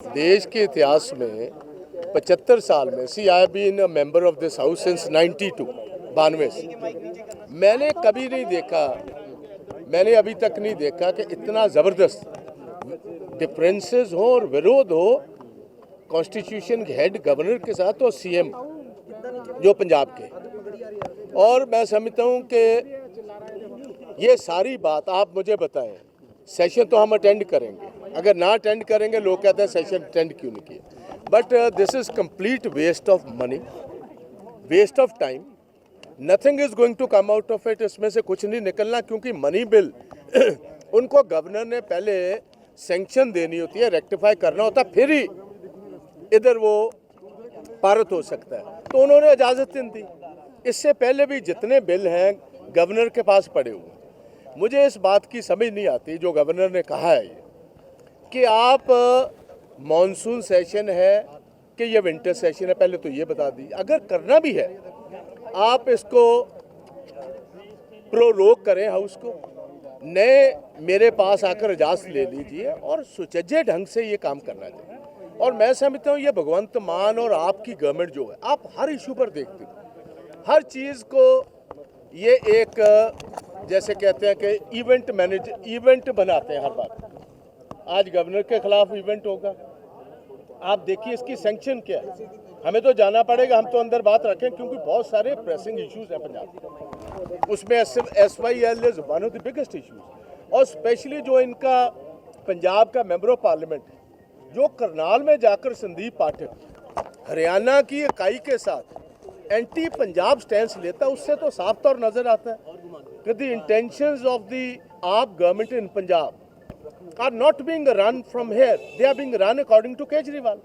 देश के इतिहास में 75 साल में see I been a member of this house since 92 92 से मैंने कभी नहीं देखा, मैंने अभी तक नहीं देखा कि इतना ज़बरदस्त डिफरेंसेस हो और विरोध हो कॉन्स्टिट्यूशन के हेड गवर्नर के साथ और सीएम जो पंजाब के। और मैं समझता हूँ कि ये सारी बात आप मुझे बताएं, सेशन तो हम अटेंड करेंगे, अगर ना अटेंड करेंगे लोग कहते हैं सेशन अटेंड क्यों नहीं किया, but this is complete waste of money, waste of time, nothing is going to come out of it. इसमें से कुछ नहीं निकलना, क्योंकि मनी बिल उनको गवर्नर ने पहले सेंक्शन देनी होती है, रेक्टिफाई करना होता है, फिर ही इधर वो पारित हो सकता है, तो उन्होंने इजाज़त नहीं दी। इससे पहले भी जितने बिल हैं गवर्नर के पास पड़े हुए, मुझे इस बात की समझ नहीं आती जो गवर्नर ने कहा है कि आप मॉनसून सेशन है कि ये विंटर सेशन है, पहले तो ये बता दी। अगर करना भी है आप इसको प्रोरोग करें, हाउस को नए मेरे पास आकर इजाज़त ले लीजिए और सुचज्जे ढंग से ये काम करना चाहिए। और मैं समझता हूँ ये भगवंत मान और आपकी गवर्नमेंट जो है, आप हर इशू पर देखते हो, हर चीज़ को ये एक जैसे कहते हैं कि इवेंट बनाते हैं हर बार। आज गवर्नर के खिलाफ इवेंट होगा, आप देखिए इसकी सैंक्शन क्या है। हमें तो जाना पड़ेगा, हम तो अंदर बात रखें, क्योंकि बहुत सारे प्रेसिंग इश्यूज हैं पंजाब, उसमें SYL is one of the biggest issues. और स्पेशली जो इनका पंजाब का मेंबर ऑफ पार्लियामेंट जो करनाल में जाकर संदीप पाठक हरियाणा की इकाई के साथ एंटी पंजाब स्टैंड लेता, उससे तो साफ तौर नजर आता है कि the intentions of the AAP government in Punjab are not being run from here, they are being run according to Kejriwal,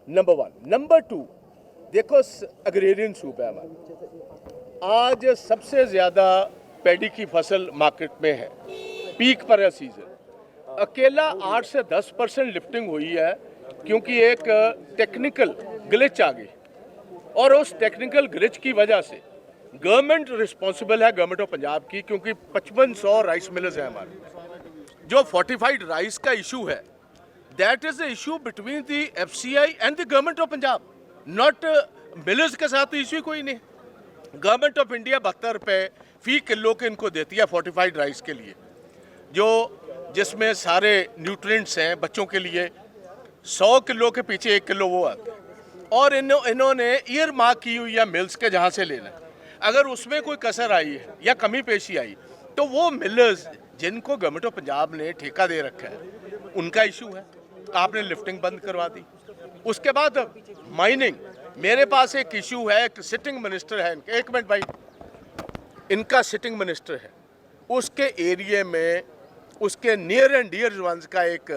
number one. Number two, देखो अग्रेरियन सूबा है हमारा, आज सबसे ज़्यादा पैडी की फसल मार्केट में है, पीक पर है सीजन, अकेला 8 से 10% लिफ्टिंग हुई है, क्योंकि एक टेक्निकल ग्लिच आ गई, और उस टेक्निकल ग्लिच की वजह से गवर्नमेंट रिस्पॉन्सिबल है, गवर्नमेंट ऑफ पंजाब की, क्योंकि 5500 राइस मिलर्स हैं हमारे। जो फोर्टिफाइड राइस का इशू है, that is the issue between the FCI and the government of Punjab, not millers के साथ इशू कोई नहीं। गवर्नमेंट ऑफ इंडिया 72 रुपये फी किलो के इनको देती है फोर्टिफाइड राइस के लिए, जो जिसमें सारे न्यूट्रिएंट्स हैं बच्चों के लिए। 100 किलो के पीछे 1 किलो वो आता है, और इन्होंने ईयर मार्क की हुई है मिल्स के जहाँ से लेना। अगर उसमें कोई कसर आई है या कमी पेशी आई, तो वो मिलर्स जिनको गवर्नमेंट ऑफ पंजाब ने ठेका दे रखा है उनका इशू है, आपने लिफ्टिंग बंद करवा दी। उसके बाद माइनिंग, मेरे पास एक इशू है, एक सिटिंग मिनिस्टर है इनके, एक मिनट भाई, इनका सिटिंग मिनिस्टर है, उसके एरिया में उसके नियर एंड डियर वंस का एक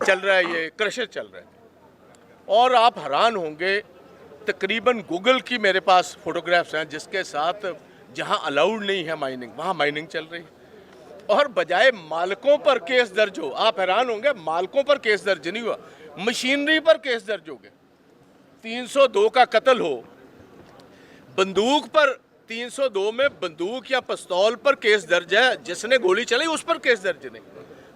चल रहा है, ये क्रशर चल रहा है, और आप हैरान होंगे, तकरीबन गूगल की मेरे पास फोटोग्राफ्स हैं जिसके साथ जहां अलाउड नहीं है माइनिंग, वहां माइनिंग चल रही है, और बजाय मालिकों पर केस दर्ज हो, आप हैरान होंगे, मालिकों पर केस दर्ज नहीं हुआ, मशीनरी पर केस दर्ज हो गए। 302 का कत्ल हो, बंदूक पर 302 में बंदूक या पिस्तौल पर केस दर्ज है, जिसने गोली चलाई उस पर केस दर्ज नहीं,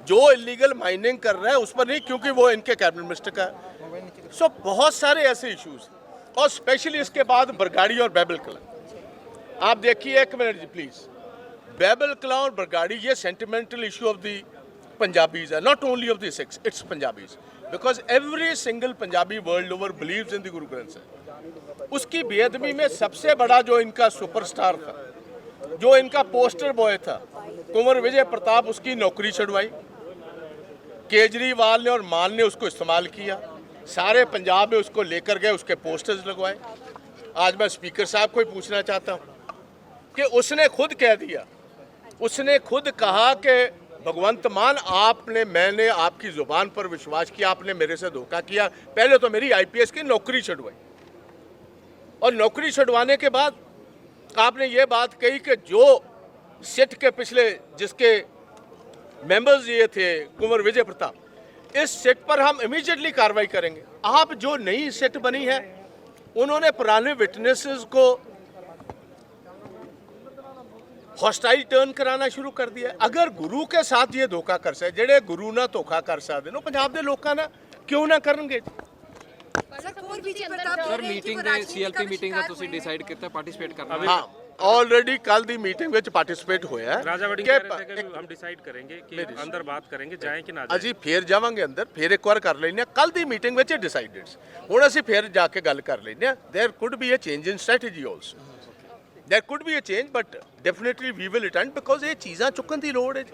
जो इलीगल माइनिंग कर रहा है उस पर नहीं, क्योंकि वो इनके कैबिनेट मिनिस्टर का है। सो बहुत सारे ऐसे इश्यूज, और स्पेशली इसके बाद बरगाड़ी और बैबल कला। आप देखिए, एक मिनट जी प्लीज, बैबल कला और बरगाड़ी ये sentimental issue of the Punjabis है, not only of the Sikhs, it's Punjabis, because every single Punjabi world over believes in the Guru Granth Sahib. उसकी बेअदबी में सबसे बड़ा जो इनका सुपरस्टार था, जो इनका पोस्टर बॉय था, कुंवर विजय प्रताप, उसकी नौकरी छुड़वाई केजरीवाल ने, और मान ने उसको इस्तेमाल किया, सारे पंजाब में उसको लेकर गए, उसके पोस्टर्स लगवाए। आज मैं स्पीकर साहब को ही पूछना चाहता हूँ कि उसने खुद कह दिया, उसने खुद कहा कि भगवंत मान, मैंने आपकी ज़ुबान पर विश्वास किया, आपने मेरे से धोखा किया, पहले तो मेरी IPS की नौकरी छुड़वाई, और नौकरी छुड़वाने के बाद आपने ये बात कही कि जो सिट के पिछले जिसके मेंबर्स ये थे कुंवर विजय प्रताप, इस सेट पर हम इमीडिएटली कार्रवाई करेंगे। आप जो नई सेट बनी है, उन्होंने पुराने विटनेसेस को हॉस्टाइल टर्न कराना शुरू कर दिया है। अगर गुरु के साथ ये धोखा कर सकते, जेड़े गुरु ना धोखा कर सकते ने पंजाब दे लोकां ना क्यों ना करनगे। ਸਰ ਮੀਟਿੰਗ ਦੇ ਸੀਐਲਪੀ ਮੀਟਿੰਗ ਦਾ ਤੁਸੀਂ ਡਿਸਾਈਡ ਕੀਤਾ ਪਾਰਟਿਸਿਪੇਟ ਕਰਨਾ हाँ ऑलरेडी कल दी मीटिंग विच पार्टिसिपेट होया है। राजा वड़िंग कह रहे थे कि हम डिसाइड करेंगे कि अंदर बात करेंगे जाएं कि ना जाएं। ਅਸੀਂ ਫੇਰ ਜਾਵਾਂਗੇ ਅੰਦਰ, ਫੇਰ ਇੱਕ ਵਾਰ ਕਰ ਲੈਂਦੇ ਹਾਂ। ਕੱਲ ਦੀ ਮੀਟਿੰਗ ਵਿੱਚ ਡਿਸਾਈਡਡ ਹੁਣ ਅਸੀਂ ਫੇਰ ਜਾ ਕੇ ਗੱਲ ਕਰ ਲੈਂਦੇ ਹਾਂ। There could be a change in strategy also, there could be a change but definitely we will attend because ਇਹ ਚੀਜ਼ਾਂ ਚੁੱਕਣ ਦੀ ਲੋੜ ਹੈ।